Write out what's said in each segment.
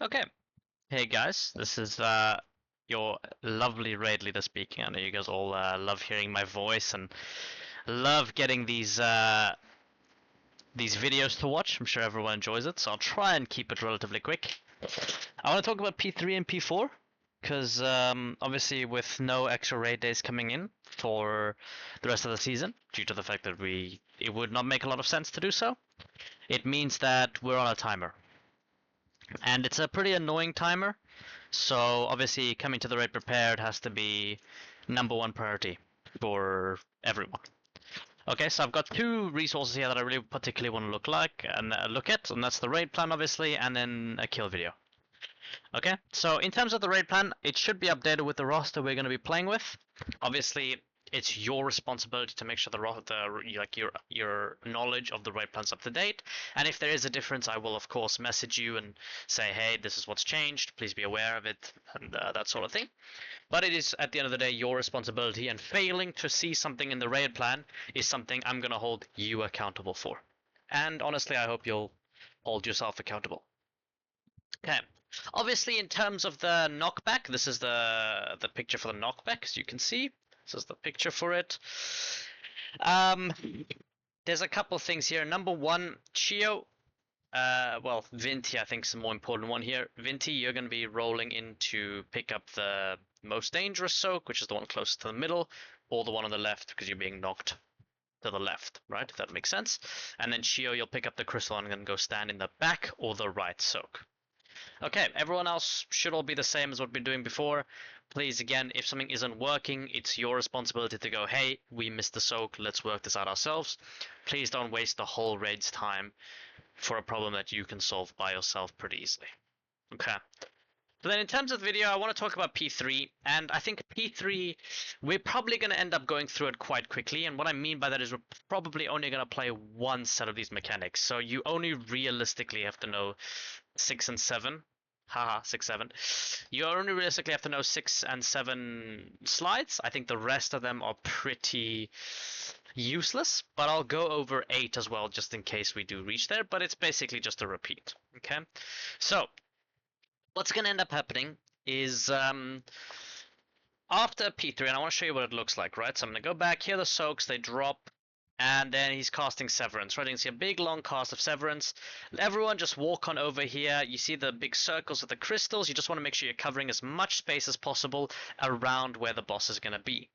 Okay. Hey guys, this is your lovely raid leader speaking. I know you guys all love hearing my voice and love getting these videos to watch. I'm sure everyone enjoys it, so I'll try and keep it relatively quick. I want to talk about P3 and P4 because obviously with no extra raid days coming in for the rest of the season, due to the fact that it would not make a lot of sense to do so, it means that we're on a timer. And it's a pretty annoying timer. So obviously coming to the raid prepared has to be number one priority for everyone. Okay, so I've got two resources here that I really particularly want to look at, and that's the raid plan obviously, and then a kill video. Okay, so in terms of the raid plan, it should be updated with the roster we're going to be playing with. Obviously, it's your responsibility to make sure your knowledge of the raid plan's up to date. And if there is a difference, I will of course message you and say, hey, this is what's changed. Please be aware of it, and that sort of thing. But it is at the end of the day your responsibility, and failing to see something in the raid plan is something I'm going to hold you accountable for. And honestly, I hope you'll hold yourself accountable. Okay. Obviously, in terms of the knockback, this is the picture for the knockback, as you can see. This is the picture for it. Um, there's a couple things here. Number one, Chio. Well, Vinti, I think is the more important one here. Vinti, you're going to be rolling in to pick up the most dangerous soak, which is the one closest to the middle, or the one on the left, because you're being knocked to the left, right? If that makes sense. And then Chio, you'll pick up the crystal and then go stand in the back or the right soak. Okay, everyone else should all be the same as what we've been doing before. Please, again, if something isn't working, it's your responsibility to go, hey, we missed the soak, let's work this out ourselves. Please don't waste the whole raid's time for a problem that you can solve by yourself pretty easily. Okay. So then in terms of the video, I want to talk about P3, and I think P3, we're probably going to end up going through it quite quickly, and what I mean by that is we're probably only going to play one set of these mechanics, so you only realistically have to know 6 and 7. Haha, 6, 7. You only realistically have to know 6 and 7 slides. I think the rest of them are pretty useless, but I'll go over 8 as well just in case we do reach there, but it's basically just a repeat. Okay, so what's going to end up happening is after P3, and I want to show you what it looks like, right? So I'm going to go back here, the soaks, they drop, and then he's casting Severance, right? You can see a big long cast of Severance. Everyone just walk on over here. You see the big circles of the crystals. You just want to make sure you're covering as much space as possible around where the boss is going to be.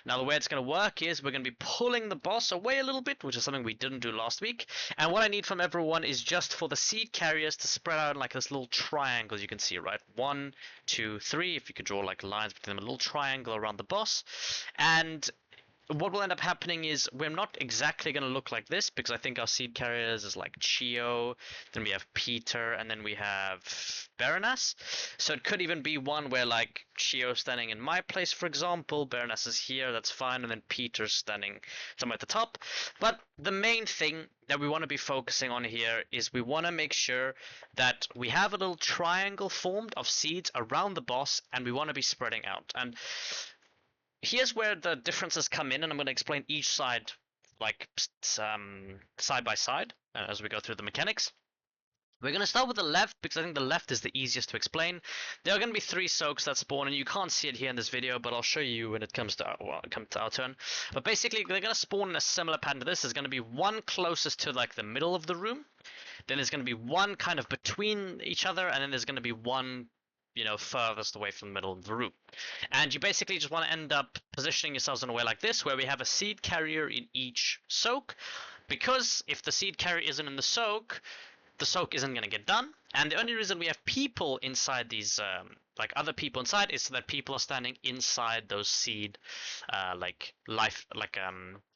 Now the way it's going to work is we're going to be pulling the boss away a little bit, which is something we didn't do last week. And what I need from everyone is just for the seed carriers to spread out in like this little triangle you can see, right? 1, 2, 3, if you could draw like lines between them, a little triangle around the boss. And what will end up happening is we're not exactly going to look like this, because I think our seed carriers is like Chio, then we have Peter, and then we have Baroness. So it could even be one where like Chio's standing in my place, for example, Baroness is here, that's fine, and then Peter's standing somewhere at the top. But the main thing that we want to be focusing on here is we want to make sure that we have a little triangle formed of seeds around the boss, and we want to be spreading out. And here's where the differences come in, and I'm going to explain each side like side by side as we go through the mechanics. We're going to start with the left because I think the left is the easiest to explain. There are going to be 3 soaks that spawn, and you can't see it here in this video, but I'll show you when it comes to our turn. But basically, they're going to spawn in a similar pattern to this. There's going to be one closest to like the middle of the room. Then there's going to be one kind of between each other, and then there's going to be one furthest away from the middle of the room. And you basically just want to end up positioning yourselves in a way like this, where we have a seed carrier in each soak, because if the seed carrier isn't in the soak isn't going to get done. And the only reason we have people inside these, like other people inside, is so that people are standing inside those seed,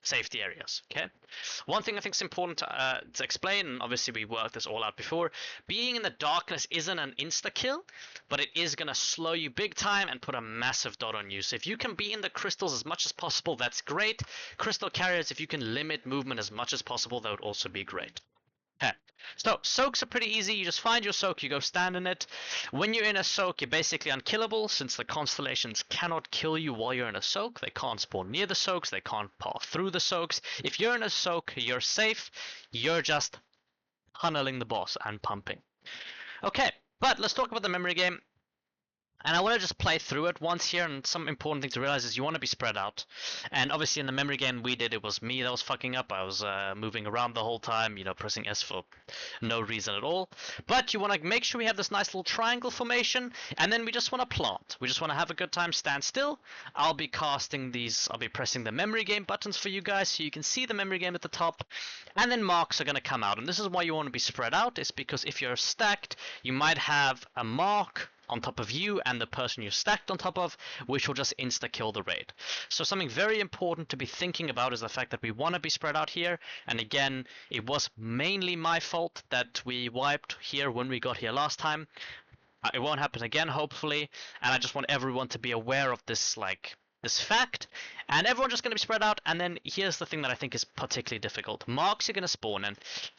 safety areas. Okay. One thing I think is important to explain, and obviously we worked this all out before, being in the darkness isn't an insta kill, but it is going to slow you big time and put a massive dot on you. So if you can be in the crystals as much as possible, that's great. Crystal carriers, if you can limit movement as much as possible, that would also be great. Okay. So, soaks are pretty easy. You just find your soak, you go stand in it. When you're in a soak, you're basically unkillable, since the constellations cannot kill you while you're in a soak. They can't spawn near the soaks, they can't pass through the soaks. If you're in a soak, you're safe. You're just tunneling the boss and pumping. Okay, But let's talk about the memory game. And I want to just play through it once here, and some important thing to realize is you want to be spread out. And obviously in the memory game we did, it was me that was fucking up. I was moving around the whole time, you know, pressing S for no reason at all. But you want to make sure we have this nice little triangle formation, and then we just want to plant. We just want to have a good time, stand still. I'll be pressing the memory game buttons for you guys so you can see the memory game at the top. And then marks are going to come out. And this is why you want to be spread out, is because if you're stacked, you might have a mark on top of you and the person you're stacked on top of, which will just insta-kill the raid. So something very important to be thinking about is the fact that we want to be spread out here. And again, it was mainly my fault that we wiped here when we got here last time. It won't happen again, hopefully. And I just want everyone to be aware of this, this fact, and everyone's just going to be spread out. And then here's the thing that I think is particularly difficult. Marks are going to spawn, and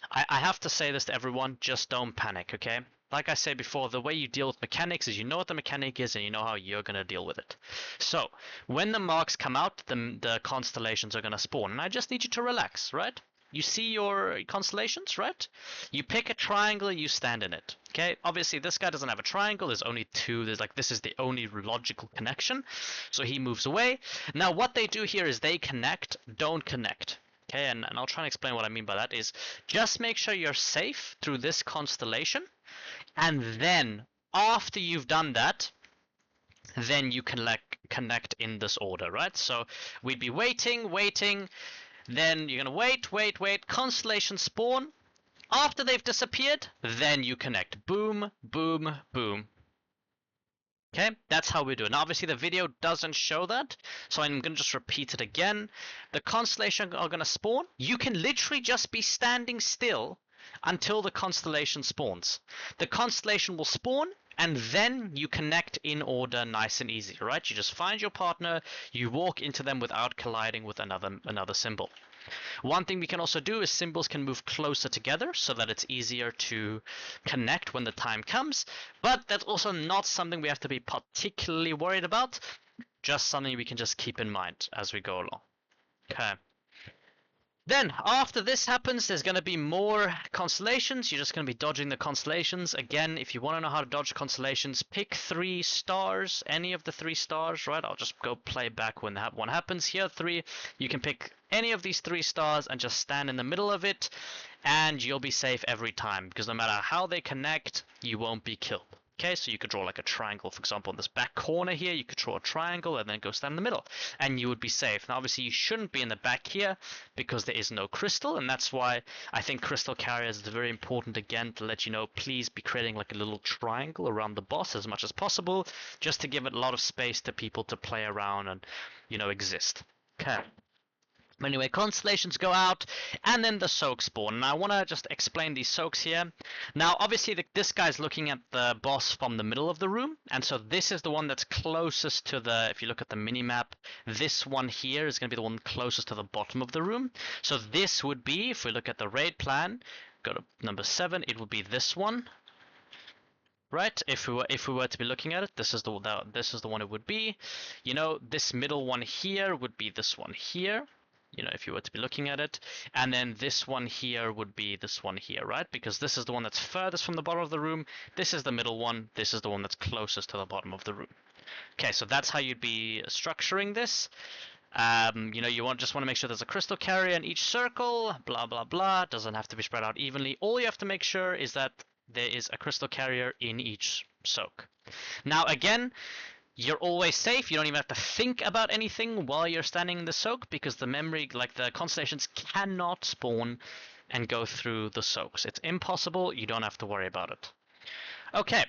I have to say this to everyone, just don't panic, okay? Like I said before, the way you deal with mechanics is you know what the mechanic is and you know how you're going to deal with it. So, when the marks come out, the constellations are going to spawn, and I just need you to relax, right? You see your constellations, right? You pick a triangle, you stand in it. Okay, obviously this guy doesn't have a triangle, there's only two, this is the only logical connection. So he moves away. Now what they do here is they connect, don't connect. Okay, and I'll try and explain what I mean by that is just make sure you're safe through this constellation. And then after you've done that, then you can connect in this order, right? So we'd be waiting, then you're gonna wait, constellations spawn. After they've disappeared, then you connect. Boom, boom, boom. Okay, that's how we do it. Now obviously the video doesn't show that, so I'm gonna just repeat it again. The constellations are gonna spawn. You can literally just be standing still until the constellation spawns. The constellation will spawn, and then you connect in order, nice and easy, right? You just find your partner, you walk into them without colliding with another symbol. One thing we can also do is symbols can move closer together so that it's easier to connect when the time comes, but that's also not something we have to be particularly worried about, just something we can just keep in mind as we go along. Okay. Then, after this happens, there's going to be more constellations. You're just going to be dodging the constellations. Again, if you want to know how to dodge constellations, pick 3 stars, any of the 3 stars, right? I'll just go play back when that one happens. Here, 3. You can pick any of these 3 stars and just stand in the middle of it, and you'll be safe every time, because no matter how they connect, you won't be killed. Okay, so you could draw like a triangle, for example, in this back corner here, you could draw a triangle and then go stand in the middle, and you would be safe. Now, obviously, you shouldn't be in the back here because there is no crystal, and that's why I think crystal carriers is very important, again, to let you know, please be creating like a little triangle around the boss as much as possible, just to give it a lot of space to people to play around and, you know, exist. Okay. Anyway, constellations go out, and then the soaks spawn. And I want to just explain these soaks here. Now, obviously, this guy's looking at the boss from the middle of the room, and so this is the one that's closest to the, if you look at the mini-map, this one here is going to be the one closest to the bottom of the room. So this would be, if we look at the raid plan, go to number 7, it would be this one. Right, if we were to be looking at it, this is the one it would be. You know, this middle one here would be this one here. You know, if you were to be looking at it, and then this one here would be this one here, right? Because this is the one that's furthest from the bottom of the room. This is the middle one. This is the one that's closest to the bottom of the room. Okay, so that's how you'd be structuring this. You know, you just want to make sure there's a crystal carrier in each circle. Blah blah blah. Doesn't have to be spread out evenly. All you have to make sure is that there is a crystal carrier in each soak. Now again, you're always safe. You don't even have to think about anything while you're standing in the soak, because the memory, like the constellations, cannot spawn and go through the soaks. It's impossible. You don't have to worry about it. Okay.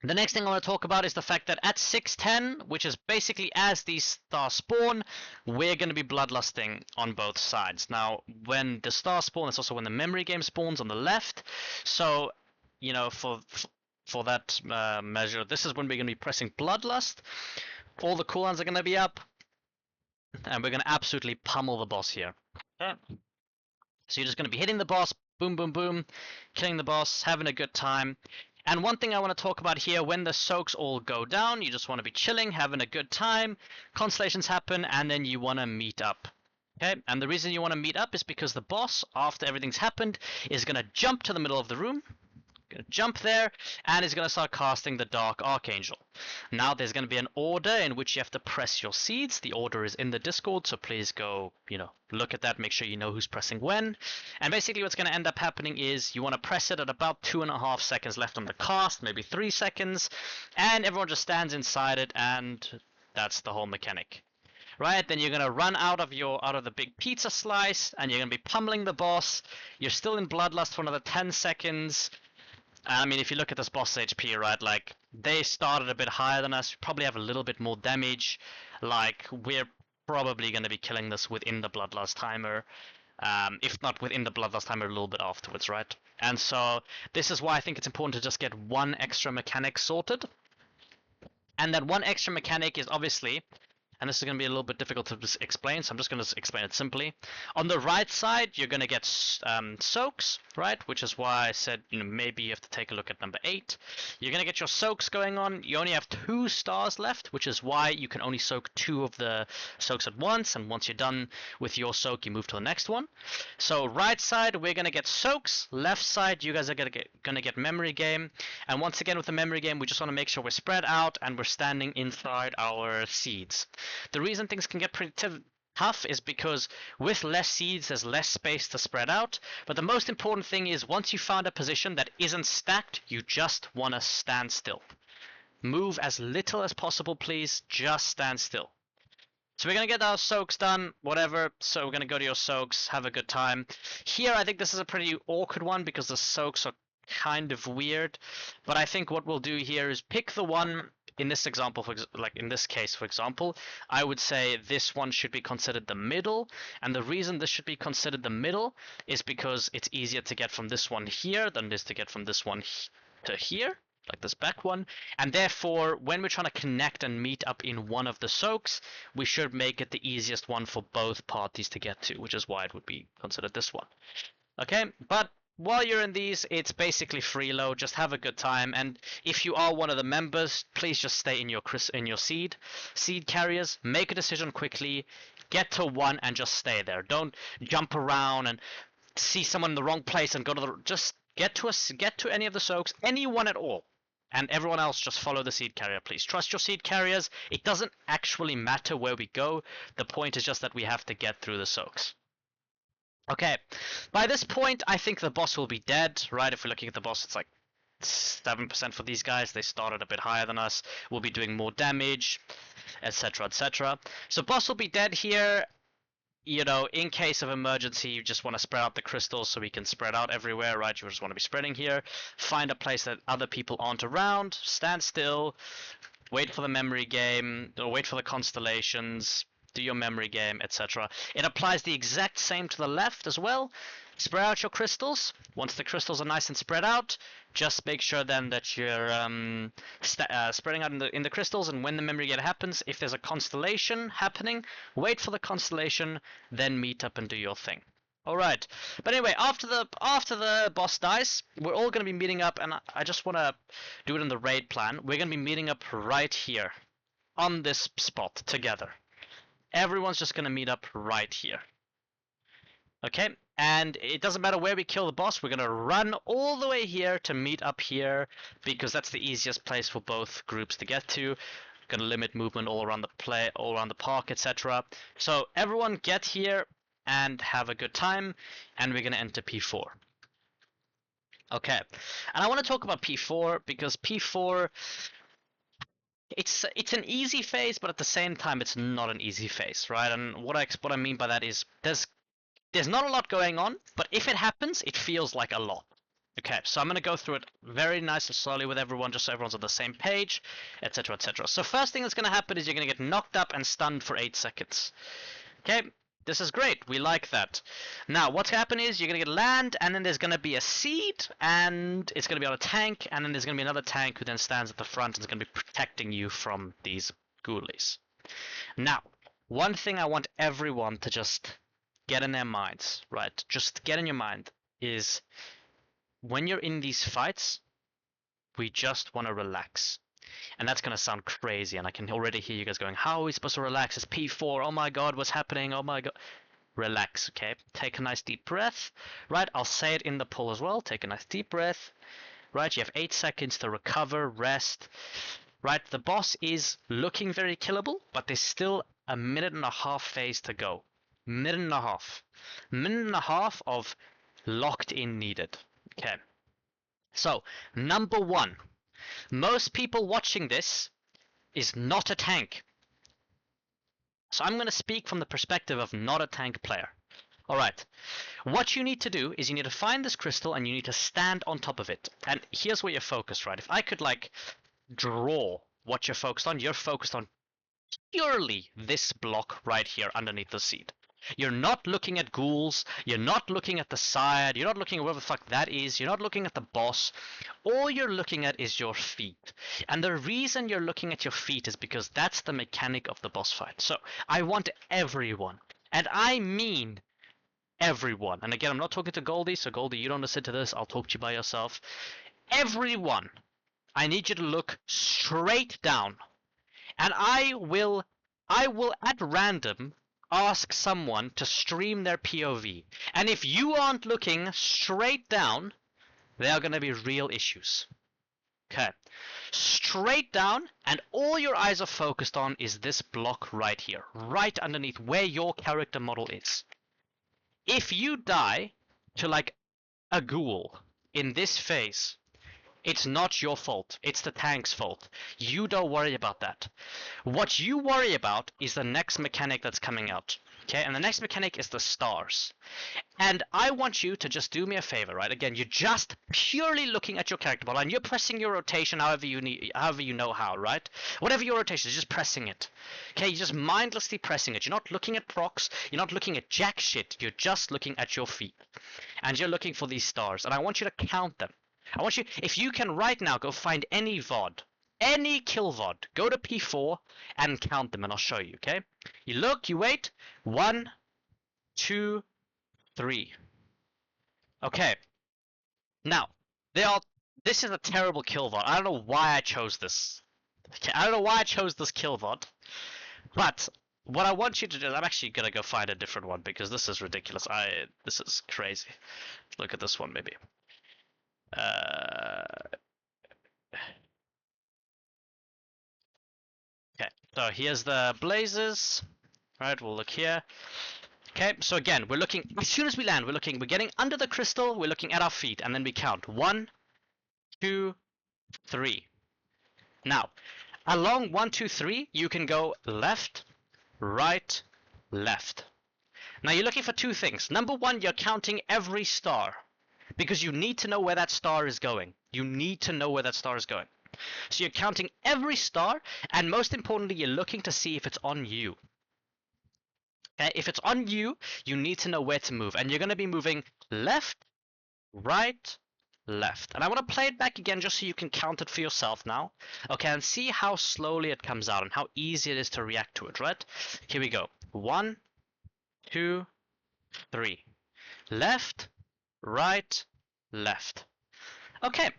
The next thing I want to talk about is the fact that at 6:10, which is basically as these stars spawn, we're going to be bloodlusting on both sides. Now, when the stars spawn, it's also when the memory game spawns on the left. So, you know, for that measure, this is when we're going to be pressing Bloodlust. All the cooldowns are going to be up, and we're going to absolutely pummel the boss here. Okay. So you're just going to be hitting the boss, boom, boom, boom, killing the boss, having a good time. And one thing I want to talk about here, when the soaks all go down, you just want to be chilling, having a good time, constellations happen, and then you want to meet up. Okay, and the reason you want to meet up is because the boss, after everything's happened, is going to jump to the middle of the room. gonna jump there, and he's gonna start casting the Dark Archangel. Now there's gonna be an order in which you have to press your seeds. The order is in the Discord, so please go, look at that, make sure you know who's pressing when. And basically what's gonna end up happening is you want to press it at about 2.5 seconds left on the cast, maybe 3 seconds, and everyone just stands inside it, and that's the whole mechanic. Right, then you're gonna run out of the big pizza slice, and you're gonna be pummeling the boss. You're still in Bloodlust for another 10 seconds. I mean, if you look at this boss HP, right, like, they started a bit higher than us, we probably have a little bit more damage. Like, we're probably gonna be killing this within the Bloodlust timer. If not within the Bloodlust timer, a little bit afterwards, right? And so, this is why I think it's important to just get one extra mechanic sorted. And that one extra mechanic is obviously, and this is going to be a little bit difficult to explain, so I'm just going to explain it simply. On the right side, you're going to get soaks, right? Which is why I said, maybe you have to take a look at number 8. You're going to get your soaks going on. You only have 2 stars left, which is why you can only soak 2 of the soaks at once. And once you're done with your soak, you move to the next one. So right side, we're going to get soaks. Left side, you guys are going to get memory game. And once again, with the memory game, we just want to make sure we're spread out and we're standing inside our seeds. The reason things can get pretty tough is because with less seeds, there's less space to spread out. But the most important thing is once you found a position that isn't stacked, you just want to stand still. Move as little as possible, please. Just stand still. So we're going to get our soaks done, whatever. So we're going to go to your soaks, have a good time. Here, I think this is a pretty awkward one because the soaks are kind of weird. But I think what we'll do here is pick the one. In this example, like in this case, for example, I would say this one should be considered the middle. And the reason this should be considered the middle is because it's easier to get from this one here than it is to get from this one to here, like this back one. And therefore, when we're trying to connect and meet up in one of the soaks, we should make it the easiest one for both parties to get to, which is why it would be considered this one. Okay, but while you're in these, it's basically freeload. Just have a good time, and if you are one of the members, please just stay in your seed carriers. Make a decision quickly, get to one, and just stay there. Don't jump around and see someone in the wrong place and go to the. Just get to any of the soaks, anyone at all, and everyone else just follow the seed carrier. Please trust your seed carriers. It doesn't actually matter where we go. The point is just that we have to get through the soaks. Okay, by this point, I think the boss will be dead, right? If we're looking at the boss, it's like 7% for these guys. They started a bit higher than us. We'll be doing more damage, etc., etc. So boss will be dead here. In case of emergency, you just want to spread out the crystals so we can spread out everywhere, right? You just want to be spreading here. Find a place that other people aren't around. Stand still. Wait for the memory game, or wait for the constellations. Do your memory game, etc. It applies the exact same to the left as well. Spread out your crystals. Once the crystals are nice and spread out, just make sure then that you're spreading out in the crystals. And when the memory game happens, if there's a constellation happening, wait for the constellation, then meet up and do your thing. All right. But anyway, after the boss dies, we're all going to be meeting up, and I just want to do it in the raid plan. We're going to be meeting up right here on this spot together. Everyone's just going to meet up right here. Okay, and it doesn't matter where we kill the boss, we're going to run all the way here to meet up here, because that's the easiest place for both groups to get to. Going to limit movement all around the park, etc. So everyone get here and have a good time, and we're going to enter P4. Okay, and I want to talk about P4 because P4... It's an easy phase, but at the same time, it's not an easy phase, right? And what I mean by that is there's not a lot going on, but if it happens, it feels like a lot. Okay, so I'm going to go through it very nice and slowly with everyone, just so everyone's on the same page, etc., etc. So first thing that's going to happen is you're going to get knocked up and stunned for 8 seconds. Okay, this is great. We like that. Now, what's happening is you're going to get land, and then there's going to be a seed, and it's going to be on a tank, and then there's going to be another tank who then stands at the front and is going to be protecting you from these ghoulies. Now, one thing I want everyone to just get in their minds, right? Just get in your mind is when you're in these fights, we just want to relax. And that's going to sound crazy, and I can already hear you guys going, how are we supposed to relax? It's P4, oh my god, what's happening? Oh my god. Relax, okay? Take a nice deep breath. Right, I'll say it in the poll as well. Take a nice deep breath. right? You have 8 seconds to recover, rest, right? The boss is looking very killable, but there's still a minute and a half phase to go. Minute and a half. Minute and a half of locked in needed. Okay. So, number one. Most people watching this is not a tank. So I'm going to speak from the perspective of not a tank player. Alright, what you need to do is you need to find this crystal and you need to stand on top of it. And here's where you're focused, right? If I could like draw what you're focused on purely this block right here underneath the seed. You're not looking at ghouls, you're not looking at the side, you're not looking at whatever the fuck that is, you're not looking at the boss. All you're looking at is your feet. And the reason you're looking at your feet is because that's the mechanic of the boss fight. So I want everyone, and I mean everyone. And again, I'm not talking to Goldie, so Goldie, you don't listen to this, I'll talk to you by yourself. Everyone, I need you to look straight down. And I will at random ask someone to stream their POV. And if you aren't looking straight down, there are going to be real issues. Okay. Straight down, and all your eyes are focused on is this block right here, right underneath where your character model is. If you die to like a ghoul in this phase, it's not your fault. It's the tank's fault. You don't worry about that. What you worry about is the next mechanic that's coming out. Okay, and the next mechanic is the stars. And I want you to just do me a favor, right? Again, you're just purely looking at your character model and you're pressing your rotation however you need, however you know how, right? Whatever your rotation is, just pressing it. Okay, you're just mindlessly pressing it. You're not looking at procs, you're not looking at jack shit, you're just looking at your feet. And you're looking for these stars, and I want you to count them. I want you, if you can right now, go find any VOD, any kill VOD, go to P4 and count them, and I'll show you, okay? You look, you wait, 1, 2, 3. Okay. Now, this is a terrible kill VOD. I don't know why I chose this. Okay, I don't know why I chose this kill VOD, but what I want you to do, I'm actually gonna go find a different one because this is ridiculous. This is crazy. Look at this one, maybe. Okay, so here's the blazes. Right, we'll look here. Okay, so again, we're looking, as soon as we land, we're getting under the crystal, we're looking at our feet, and then we count 1, 2, 3. Now, along 1, 2, 3, you can go left, right, left. Now you're looking for two things. Number one, you're counting every star, because you need to know where that star is going. You need to know where that star is going. So you're counting every star, and most importantly, you're looking to see if it's on you. Okay, if it's on you, you need to know where to move, and you're going to be moving left, right, left. And I want to play it back again just so you can count it for yourself now. Okay, and see how slowly it comes out and how easy it is to react to it, right? Here we go. 1, 2, 3. Left, right, left. Okay.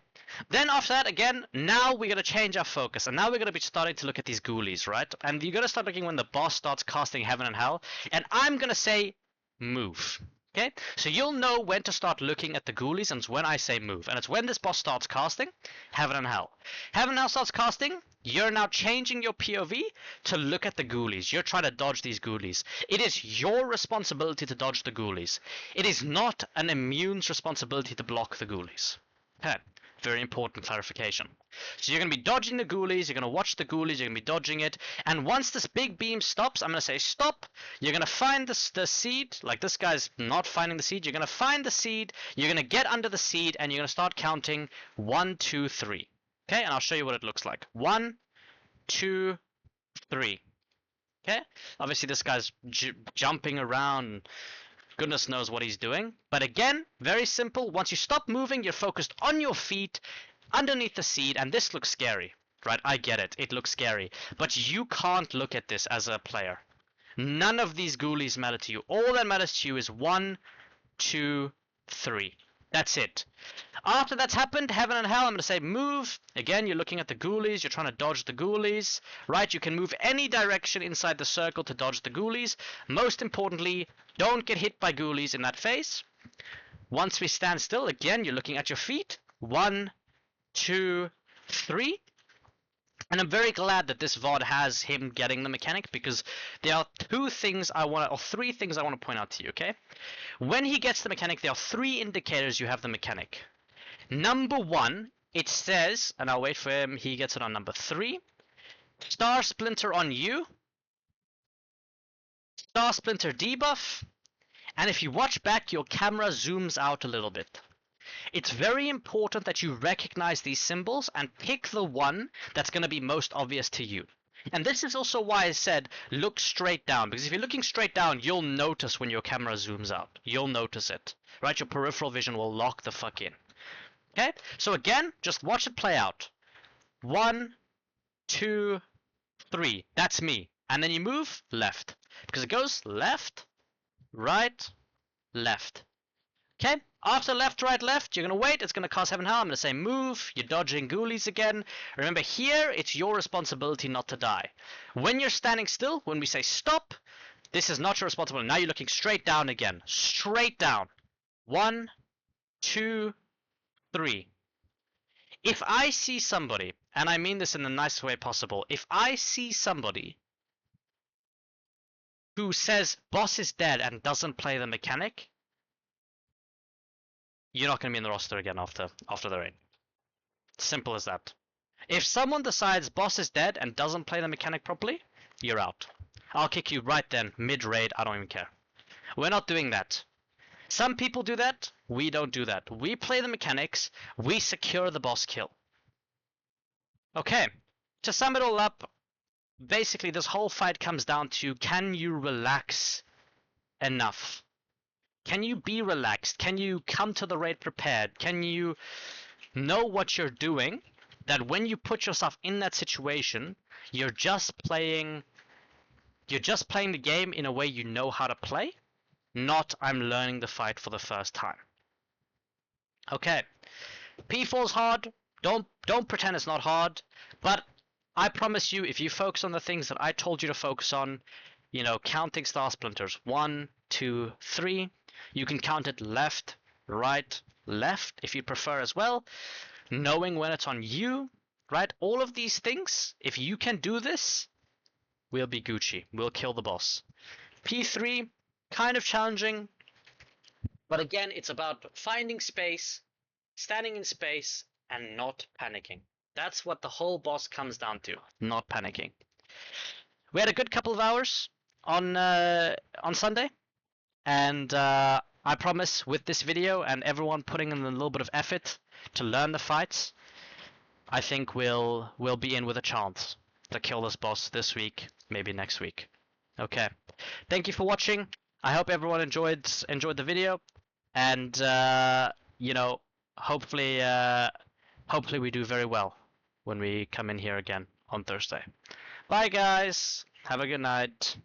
Then after that, again, now we're going to change our focus. And now we're going to be starting to look at these ghoulies, right? And you're going to start looking when the boss starts casting Heaven and Hell. And I'm going to say, move. Okay? So you'll know when to start looking at the ghoulies, and it's when I say move. And it's when this boss starts casting Heaven and Hell. Heaven and Hell starts casting, you're now changing your POV to look at the ghoulies. You're trying to dodge these ghoulies. It is your responsibility to dodge the ghoulies. It is not an immune's responsibility to block the ghoulies. Okay? Very important clarification. So you're going to be dodging the ghoulies, you're going to watch the ghoulies, you're going to be dodging it, and once this big beam stops, I'm going to say stop, you're going to find the seed, like this guy's not finding the seed, you're going to find the seed, you're going to get under the seed, and you're going to start counting 1, 2, 3. Okay, and I'll show you what it looks like. 1, 2, 3. Okay, obviously this guy's jumping around, goodness knows what he's doing. But again, very simple. Once you stop moving, you're focused on your feet, underneath the seed, and this looks scary, right? I get it. It looks scary. But you can't look at this as a player. None of these ghoulies matter to you. All that matters to you is 1, 2, 3. That's it. After that's happened, Heaven and Hell, I'm going to say move. Again, you're looking at the ghoulies. You're trying to dodge the ghoulies, right? You can move any direction inside the circle to dodge the ghoulies. Most importantly, don't get hit by ghoulies in that phase. Once we stand still, again, you're looking at your feet. 1, 2, 3. And I'm very glad that this VOD has him getting the mechanic, because there are three things I want to point out to you, okay? When he gets the mechanic, there are 3 indicators you have the mechanic. Number 1, it says, and I'll wait for him, he gets it on number 3, Star Splinter on you, Star Splinter debuff, and if you watch back, your camera zooms out a little bit. It's very important that you recognize these symbols and pick the one that's going to be most obvious to you. And this is also why I said look straight down, because if you're looking straight down, you'll notice when your camera zooms out. You'll notice it, right? Your peripheral vision will lock the fuck in. Okay, so again, just watch it play out. 1, 2, 3. That's me. And then you move left, because it goes left, right, left. Okay, after left, right, left, you're going to wait. It's going to cast Heaven Hell. I'm going to say move. You're dodging ghoulies again. Remember, here, it's your responsibility not to die. When you're standing still, when we say stop, this is not your responsibility. Now you're looking straight down again. Straight down. 1, 2, 3. If I see somebody, and I mean this in the nicest way possible, if I see somebody who says boss is dead and doesn't play the mechanic, you're not going to be in the roster again after the raid. Simple as that. If someone decides boss is dead and doesn't play the mechanic properly, you're out. I'll kick you right then, mid-raid, I don't even care. We're not doing that. Some people do that, we don't do that. We play the mechanics, we secure the boss kill. Okay, to sum it all up, basically this whole fight comes down to, can you relax enough? Can you be relaxed? Can you come to the raid prepared? Can you know what you're doing? That when you put yourself in that situation, you're just playing the game in a way you know how to play, not I'm learning the fight for the first time. Okay, P4's hard. Don't pretend it's not hard, but I promise you, if you focus on the things that I told you to focus on, you know, counting star splinters, 1, 2, 3. You can count it left, right, left if you prefer as well. Knowing when it's on you, right? All of these things, if you can do this, we'll be Gucci. We'll kill the boss. P3, kind of challenging. But again, it's about finding space, standing in space, and not panicking. That's what the whole boss comes down to, not panicking. We had a good couple of hours on Sunday. And I promise with this video and everyone putting in a little bit of effort to learn the fights, I think we'll be in with a chance to kill this boss this week, maybe next week. Okay. Thank you for watching. I hope everyone enjoyed the video, and you know, hopefully we do very well when we come in here again on Thursday. Bye guys. Have a good night.